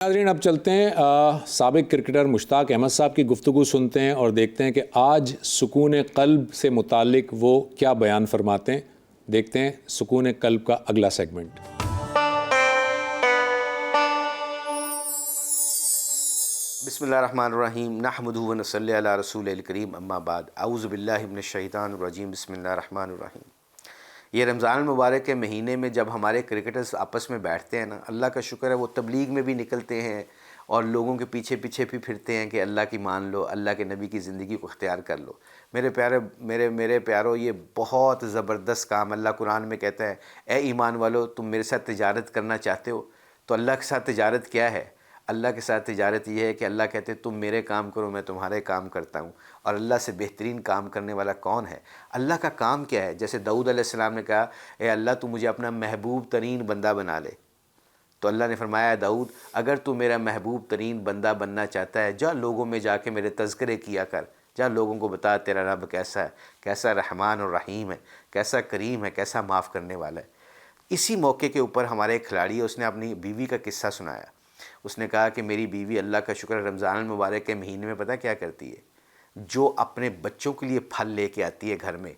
ناظرین اب چلتے ہیں سابق کرکٹر مشتاق احمد صاحب کی گفتگو سنتے ہیں اور دیکھتے ہیں کہ آج سکون قلب سے متعلق وہ کیا بیان فرماتے ہیں. دیکھتے ہیں سکون قلب کا اگلا سیگمنٹ. بسم اللہ الرحمن الرحیم نحمدہ و نصلی علی رسول الکریم اما بعد اعوذ باللہ من الشیطان الرجیم بسم اللہ الرحمن الرحیم. یہ رمضان المبارک کے مہینے میں جب ہمارے کرکٹرز آپس میں بیٹھتے ہیں نا، اللہ کا شکر ہے وہ تبلیغ میں بھی نکلتے ہیں اور لوگوں کے پیچھے پیچھے بھی پھرتے ہیں کہ اللہ کی مان لو، اللہ کے نبی کی زندگی کو اختیار کر لو. میرے پیارو، یہ بہت زبردست کام. اللہ قرآن میں کہتا ہے اے ایمان والو، تم میرے ساتھ تجارت کرنا چاہتے ہو تو اللہ کے ساتھ تجارت کیا ہے؟ اللہ کے ساتھ تجارت یہ ہے کہ اللہ کہتے ہیں تم میرے کام کرو، میں تمہارے کام کرتا ہوں. اور اللہ سے بہترین کام کرنے والا کون ہے؟ اللہ کا کام کیا ہے؟ جیسے داؤد علیہ السلام نے کہا اے اللہ تو مجھے اپنا محبوب ترین بندہ بنا لے، تو اللہ نے فرمایا داؤد اگر تو میرا محبوب ترین بندہ بننا چاہتا ہے جا لوگوں میں جا کے میرے تذکرے کیا کر، جا لوگوں کو بتا تیرا رب کیسا ہے، کیسا رحمان اور رحیم ہے، کیسا کریم ہے، کیسا معاف کرنے والا ہے. اسی موقع کے اوپر ہمارے ایک کھلاڑی ہے، اس نے اپنی بیوی کا قصہ سنایا. اس نے کہا کہ میری بیوی اللہ کا شکر ہے رمضان المبارک کے مہینے میں پتہ کیا کرتی ہے؟ جو اپنے بچوں کے لیے پھل لے کے آتی ہے گھر میں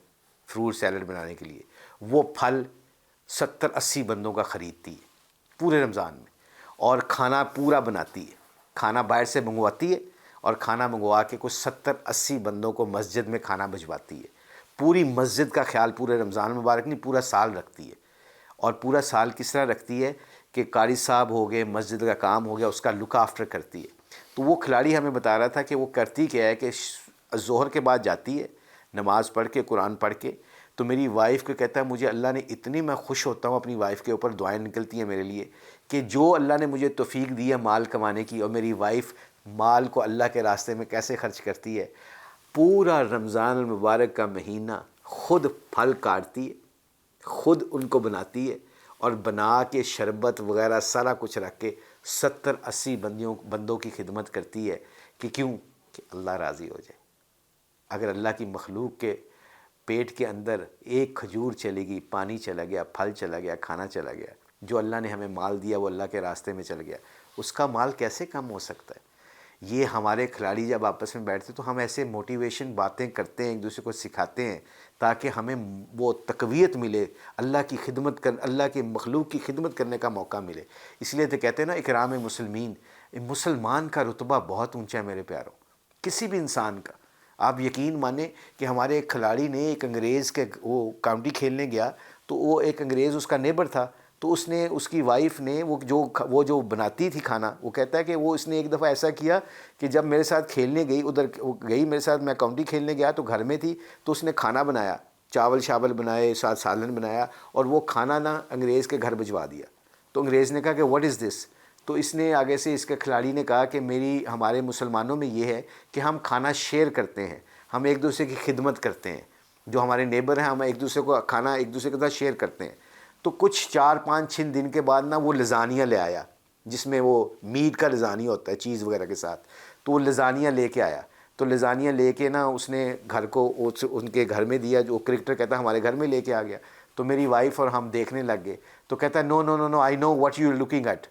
فروٹ سیلڈ بنانے کے لیے، وہ پھل 70-80 بندوں کا خریدتی ہے پورے رمضان میں، اور کھانا پورا بناتی ہے. کھانا باہر سے منگواتی ہے اور کھانا منگوا کے کچھ 70-80 بندوں کو مسجد میں کھانا بھجواتی ہے. پوری مسجد کا خیال پورے رمضان مبارک نہیں پورا سال رکھتی ہے. اور پورا سال کس طرح رکھتی ہے کہ قاری صاحب ہو گئے، مسجد کا کام ہو گیا، اس کا لک آفٹر کرتی ہے. تو وہ کھلاڑی ہمیں بتا رہا تھا کہ وہ کرتی کیا ہے کہ ظہر کے بعد جاتی ہے نماز پڑھ کے، قرآن پڑھ کے، تو میری وائف کو کہتا ہے مجھے اللہ نے اتنی، میں خوش ہوتا ہوں اپنی وائف کے اوپر، دعائیں نکلتی ہیں میرے لیے کہ جو اللہ نے مجھے توفیق دی ہے مال کمانے کی، اور میری وائف مال کو اللہ کے راستے میں کیسے خرچ کرتی ہے. پورا رمضان المبارک کا مہینہ خود پھل کاٹتی ہے، خود ان کو بناتی ہے، اور بنا کے شربت وغیرہ سارا کچھ رکھ کے 70-80 بندوں کی خدمت کرتی ہے. کہ کیوں؟ کہ اللہ راضی ہو جائے. اگر اللہ کی مخلوق کے پیٹ کے اندر ایک کھجور چلے گی، پانی چلا گیا، پھل چلا گیا، کھانا چلا گیا، جو اللہ نے ہمیں مال دیا وہ اللہ کے راستے میں چل گیا، اس کا مال کیسے کم ہو سکتا ہے؟ یہ ہمارے کھلاڑی جب آپس میں بیٹھتے تو ہم ایسے موٹیویشن باتیں کرتے ہیں، ایک دوسرے کو سکھاتے ہیں تاکہ ہمیں وہ تقویت ملے، اللہ کی خدمت اللہ کی مخلوق کی خدمت کرنے کا موقع ملے. اس لیے تو کہتے ہیں نا اکرام مسلمین، مسلمان کا رتبہ بہت اونچا ہے میرے پیاروں، کسی بھی انسان کا. آپ یقین مانیں کہ ہمارے ایک کھلاڑی نے ایک انگریز کے، وہ کاؤنٹی کھیلنے گیا تو وہ ایک انگریز اس کا نیبر تھا، تو اس نے، اس کی وائف نے وہ جو بناتی تھی کھانا، وہ کہتا ہے کہ وہ اس نے ایک دفعہ ایسا کیا کہ جب میرے ساتھ کھیلنے گئی، ادھر گئی میرے ساتھ، میں کاؤنٹی کھیلنے گیا تو گھر میں تھی، تو اس نے کھانا بنایا، چاول شاول بنائے، ساتھ سالن بنایا، اور وہ کھانا نا انگریز کے گھر بھجوا دیا. تو انگریز نے کہا کہ واٹ از دس؟ تو اس نے آگے سے، اس کے کھلاڑی نے کہا کہ ہمارے مسلمانوں میں یہ ہے کہ ہم کھانا شیئر کرتے ہیں، ہم ایک دوسرے کی خدمت کرتے ہیں، جو ہمارے نیبر ہیں ہم ایک دوسرے کو کھانا ایک دوسرے کے ساتھ شیئر کرتے ہیں. تو کچھ 4-5-6 دن کے بعد نا وہ لزانیہ لے آیا، جس میں وہ میٹ کا لزانیہ ہوتا ہے چیز وغیرہ کے ساتھ. تو وہ لزانیہ لے کے آیا، تو لزانیہ لے کے نا اس نے گھر کو ان کے گھر میں دیا. جو کرکٹر کہتا ہے ہمارے گھر میں لے کے آ گیا. تو میری وائف اور ہم دیکھنے لگ گئے. تو کہتا ہے no no no no I know what you looking at.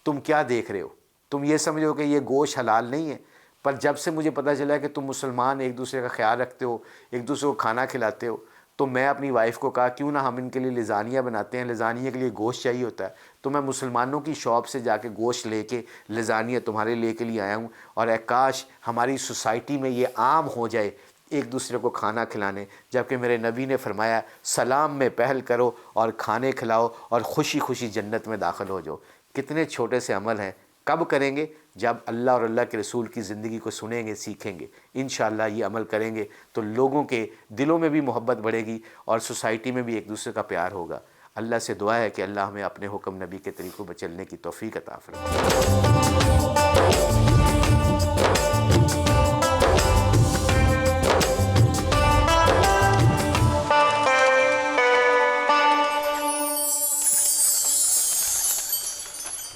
تم کیا دیکھ رہے ہو؟ تم یہ سمجھو کہ یہ گوشت حلال نہیں ہے، پر جب سے مجھے پتہ چلا کہ تم مسلمان ایک دوسرے کا خیال رکھتے ہو، ایک دوسرے کو کھانا کھلاتے ہو، تو میں اپنی وائف کو کہا کیوں نہ ہم ان کے لیے لزانیہ بناتے ہیں. لزانیہ کے لیے گوشت چاہیے ہوتا ہے، تو میں مسلمانوں کی شاپ سے جا کے گوشت لے کے لزانیہ تمہارے لے کے لیے آیا ہوں. اور اے کاش ہماری سوسائٹی میں یہ عام ہو جائے ایک دوسرے کو کھانا کھلانے، جبکہ میرے نبی نے فرمایا سلام میں پہل کرو اور کھانے کھلاؤ اور خوشی خوشی جنت میں داخل ہو جاؤ. کتنے چھوٹے سے عمل ہیں، کب کریں گے؟ جب اللہ اور اللہ کے رسول کی زندگی کو سنیں گے، سیکھیں گے. انشاءاللہ یہ عمل کریں گے تو لوگوں کے دلوں میں بھی محبت بڑھے گی اور سوسائٹی میں بھی ایک دوسرے کا پیار ہوگا. اللہ سے دعا ہے کہ اللہ ہمیں اپنے حکم نبی کے طریقوں پر چلنے کی توفیق عطا فرمائے.